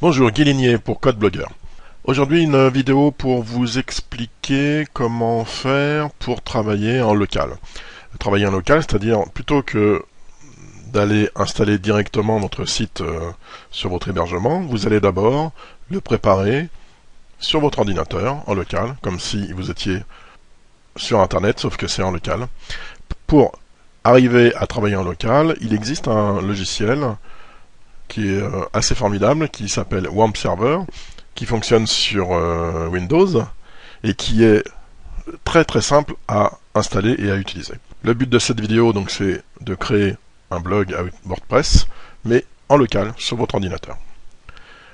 Bonjour, Guy Ligné pour CodeBlogger. Aujourd'hui, une vidéo pour vous expliquer comment faire pour travailler en local. Travailler en local, c'est-à-dire plutôt que d'aller installer directement votre site sur votre hébergement, vous allez d'abord le préparer sur votre ordinateur en local, comme si vous étiez sur Internet, sauf que c'est en local. Pour arriver à travailler en local, il existe un logiciel qui est assez formidable, qui s'appelle WAMP Server, qui fonctionne sur Windows et qui est très très simple à installer et à utiliser. Le but de cette vidéo donc c'est de créer un blog avec WordPress, mais en local sur votre ordinateur.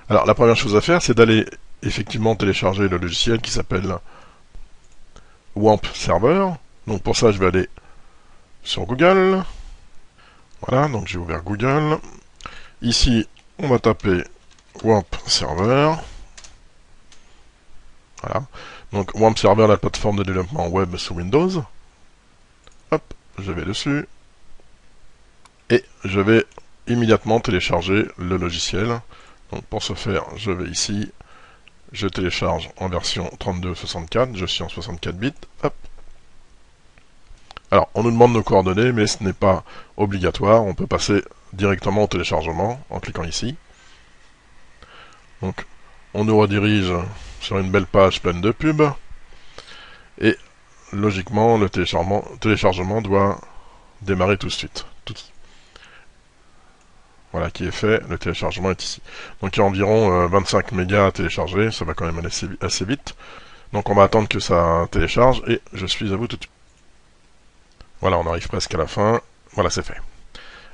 Alors la première chose à faire, c'est d'aller effectivement télécharger le logiciel qui s'appelle WAMP Server. Donc pour ça, je vais aller sur Google. Voilà, donc j'ai ouvert Google. Ici, on va taper WAMP Server. Voilà. Donc WAMP Server, la plateforme de développement web sous Windows. Hop, je vais dessus. Et je vais immédiatement télécharger le logiciel. Donc pour ce faire, je vais ici. Je télécharge en version 3264. Je suis en 64 bits. Hop. Alors, on nous demande nos coordonnées, mais ce n'est pas obligatoire. On peut passer directement au téléchargement en cliquant ici. Donc, on nous redirige sur une belle page pleine de pubs. Et logiquement, le téléchargement doit démarrer tout de suite. Voilà qui est fait, le téléchargement est ici. Donc il y a environ 25 mégas à télécharger, ça va quand même aller assez vite. Donc on va attendre que ça télécharge et je suis à vous tout de suite. Voilà, on arrive presque à la fin. Voilà, c'est fait.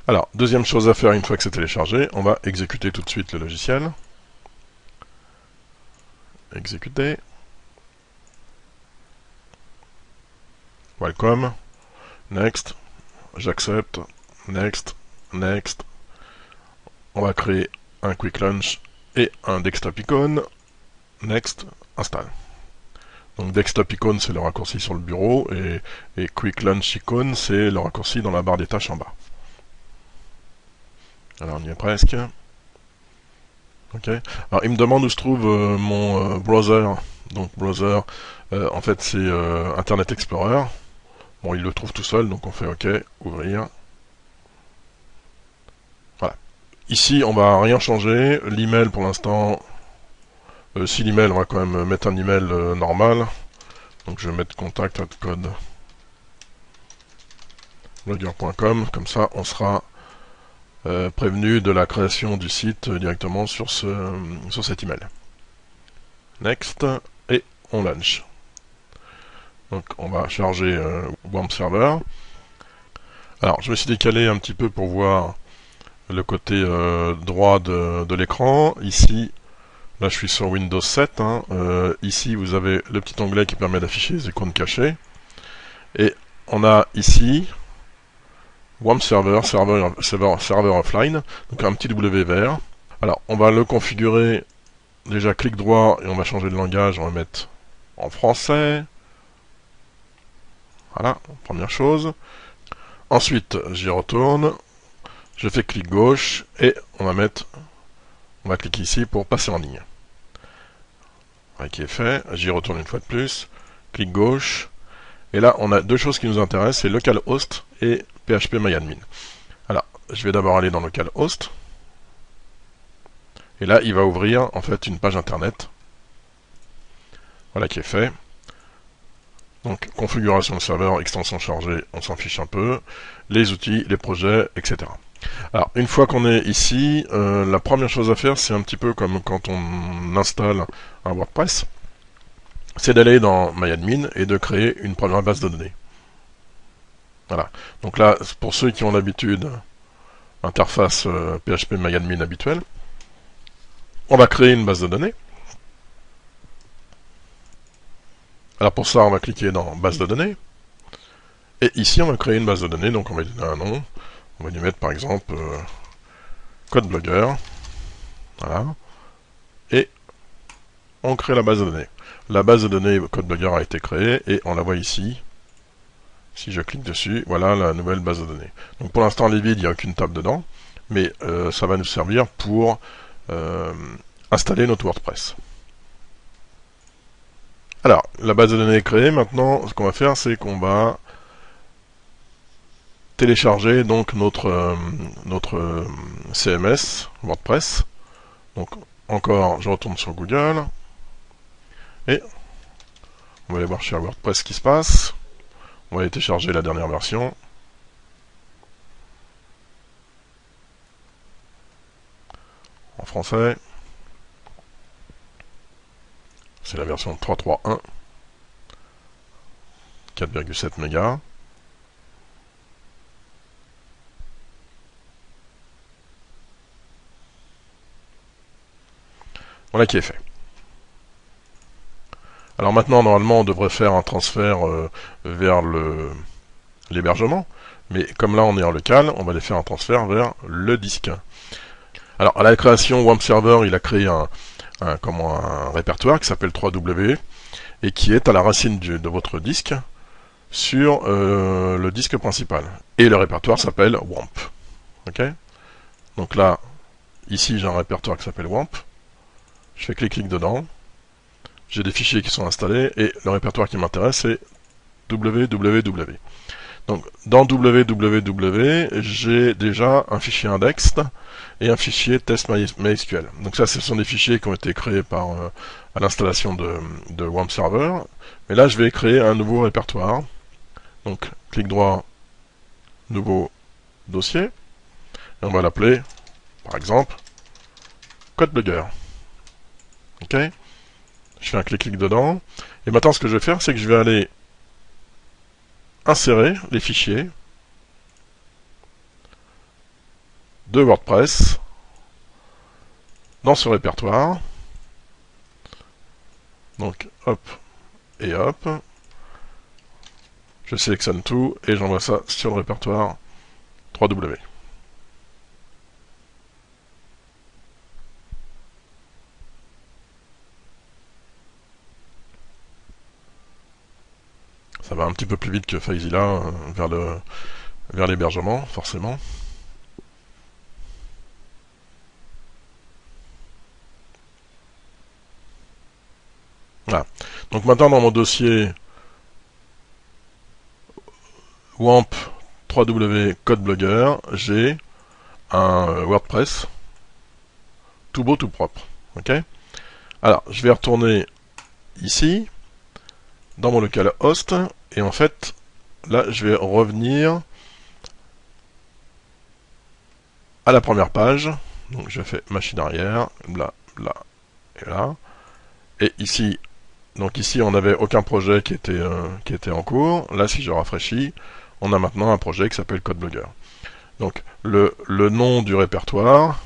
Alors, deuxième chose à faire une fois que c'est téléchargé, on va exécuter tout de suite le logiciel. Exécuter. Welcome. Next. J'accepte. Next. Next. On va créer un Quick Launch et un Desktop Icon. Next. Install. Donc Desktop Icon, c'est le raccourci sur le bureau, et Quick Launch Icon, c'est le raccourci dans la barre des tâches en bas. Alors on y est presque. Ok. Alors il me demande où se trouve mon browser. Donc browser, en fait c'est Internet Explorer. Bon, il le trouve tout seul, donc on fait OK, ouvrir. Voilà. Ici, on va rien changer. L'email pour l'instant, si l'email, on va quand même mettre un email normal. Donc je vais mettre contact@codeblogger.com, comme ça on sera prévenu de la création du site directement sur cet email. Next, et on launch. Donc on va charger WAMP Server. Alors je me suis décalé un petit peu pour voir le côté droit de l'écran. Ici, là je suis sur Windows 7. Ici vous avez le petit onglet qui permet d'afficher les icônes cachées. Et on a ici WAMP Server, server offline, donc un petit W vert. Alors on va le configurer, déjà clic droit et on va changer de langage, on va mettre en français. Voilà, première chose. Ensuite j'y retourne, je fais clic gauche et on va cliquer ici pour passer en ligne. Voilà qui est fait, j'y retourne une fois de plus, clic gauche, et là on a deux choses qui nous intéressent, c'est localhost et phpMyAdmin. Alors, je vais d'abord aller dans localhost, et là il va ouvrir en fait une page internet. Voilà qui est fait. Donc configuration de serveur, extension chargée, on s'en fiche un peu, les outils, les projets, etc. Alors, une fois qu'on est ici, la première chose à faire, c'est un petit peu comme quand on installe un WordPress, c'est d'aller dans MyAdmin et de créer une première base de données. Voilà. Donc là, pour ceux qui ont l'habitude, interface phpMyAdmin habituelle, on va créer une base de données. Alors pour ça, on va cliquer dans base de données. Et ici, on va créer une base de données, donc on va lui donner un nom. On va lui mettre par exemple CodeBlogger. Voilà. Et on crée la base de données. La base de données CodeBlogger a été créée et on la voit ici. Si je clique dessus, voilà la nouvelle base de données. Donc pour l'instant, elle est vide, il n'y a aucune table dedans. Mais ça va nous servir pour installer notre WordPress. Alors, la base de données est créée. Maintenant, ce qu'on va faire, c'est qu'on va télécharger donc notre CMS WordPress. Donc, encore, je retourne sur Google et on va aller voir chez WordPress ce qui se passe. On va aller télécharger la dernière version. En français. C'est la version 3.3.1. 4,7 mégas. Voilà qui est fait. Alors maintenant, normalement, on devrait faire un transfert vers l'hébergement. Mais comme là, on est en local, on va aller faire un transfert vers le disque. Alors, à la création, WAMP Server, il a créé un répertoire qui s'appelle 3W et qui est à la racine de votre disque sur le disque principal. Et le répertoire s'appelle WAMP. Ok ? Donc là, ici, j'ai un répertoire qui s'appelle WAMP. Je fais clic dedans. J'ai des fichiers qui sont installés et le répertoire qui m'intéresse c'est www. Donc dans www, j'ai déjà un fichier index et un fichier test MySQL. Donc ça, ce sont des fichiers qui ont été créés à l'installation de WAMP Server. Mais là, je vais créer un nouveau répertoire. Donc clic droit, nouveau dossier. Et on va l'appeler, par exemple, CodeBlogger. Ok ? Je fais un clic dedans. Et maintenant, ce que je vais faire, c'est que je vais aller insérer les fichiers de WordPress dans ce répertoire. Donc, hop et hop. Je sélectionne tout et j'envoie ça sur le répertoire 3W. Ça va un petit peu plus vite que FileZilla vers l'hébergement, forcément. Voilà. Donc maintenant dans mon dossier WAMP 3W CodeBlogger, j'ai un WordPress tout beau, tout propre. Ok ? Alors, je vais retourner ici, dans mon localhost, et en fait, là, je vais revenir à la première page. Donc, je fais machine arrière, bla, bla, et là. Et ici, donc ici, on n'avait aucun projet qui était en cours. Là, si je rafraîchis, on a maintenant un projet qui s'appelle CodeBlogger. Donc, le nom du répertoire,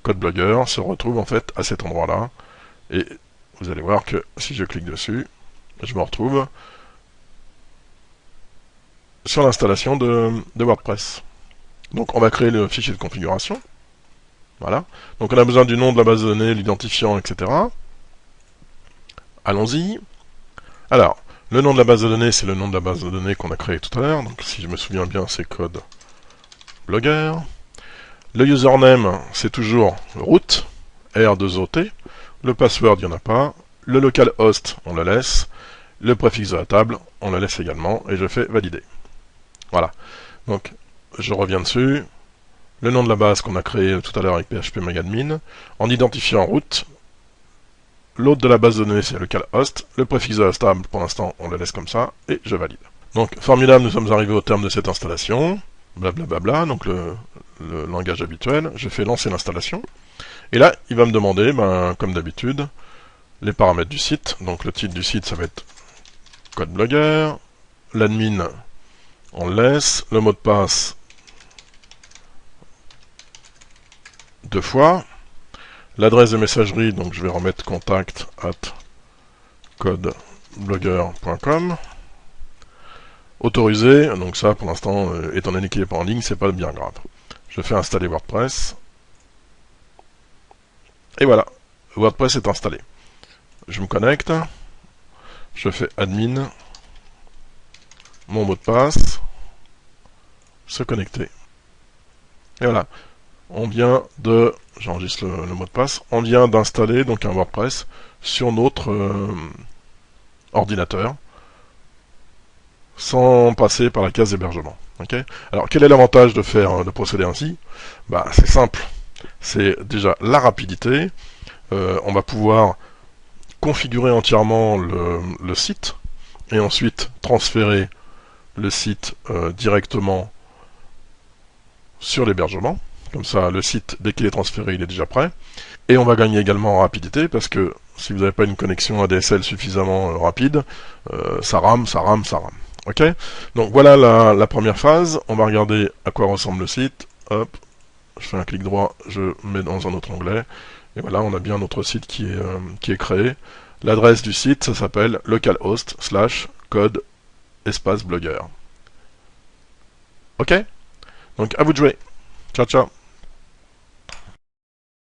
CodeBlogger, se retrouve en fait à cet endroit-là. Et vous allez voir que si je clique dessus, je me retrouve sur l'installation de WordPress. Donc on va créer le fichier de configuration. Voilà. Donc on a besoin du nom de la base de données, l'identifiant, etc. Allons-y. Alors, le nom de la base de données, c'est le nom de la base de données qu'on a créé tout à l'heure. Donc si je me souviens bien, c'est CodeBlogger. Le username, c'est toujours root, R2OT. Le password, il n'y en a pas. Le localhost, on le laisse. Le préfixe de la table, on le laisse également. Et je fais valider. Voilà. Donc, je reviens dessus. Le nom de la base qu'on a créé tout à l'heure avec phpMyAdmin. En identifiant route. L'autre de la base de données, c'est localhost. Le préfixe de la table, pour l'instant, on le laisse comme ça. Et je valide. Donc, formidable, nous sommes arrivés au terme de cette installation. Blablabla, donc le langage habituel. Je fais lancer l'installation. Et là, il va me demander, comme d'habitude, les paramètres du site. Donc le titre du site, ça va être CodeBlogger. L'admin, on le laisse. Le mot de passe, 2 fois. L'adresse de messagerie, donc je vais remettre contact@codeblogger.com. Autorisé, donc ça pour l'instant, étant donné qu'il n'est pas en ligne, c'est pas bien grave. Je fais installer WordPress. Et voilà, WordPress est installé. Je me connecte. Je fais admin. Mon mot de passe. Se connecter. Et voilà. on vient de, j'enregistre le mot de passe, on vient d'installer donc un WordPress sur notre ordinateur sans passer par la case hébergement. Okay. Alors quel est l'avantage de procéder ainsi? Bah, c'est simple, c'est déjà la rapidité. On va pouvoir configurer entièrement le site et ensuite transférer le site directement sur l'hébergement. Comme ça, le site, dès qu'il est transféré, il est déjà prêt. Et on va gagner également en rapidité, parce que si vous n'avez pas une connexion ADSL suffisamment rapide, ça rame. Ok. Donc voilà la première phase. On va regarder à quoi ressemble le site. Hop, je fais un clic droit, je mets dans un autre onglet. Et voilà, on a bien notre site qui est créé. L'adresse du site, ça s'appelle localhost/code espace blogueur. Ok. Donc à vous de jouer. Ciao, ciao.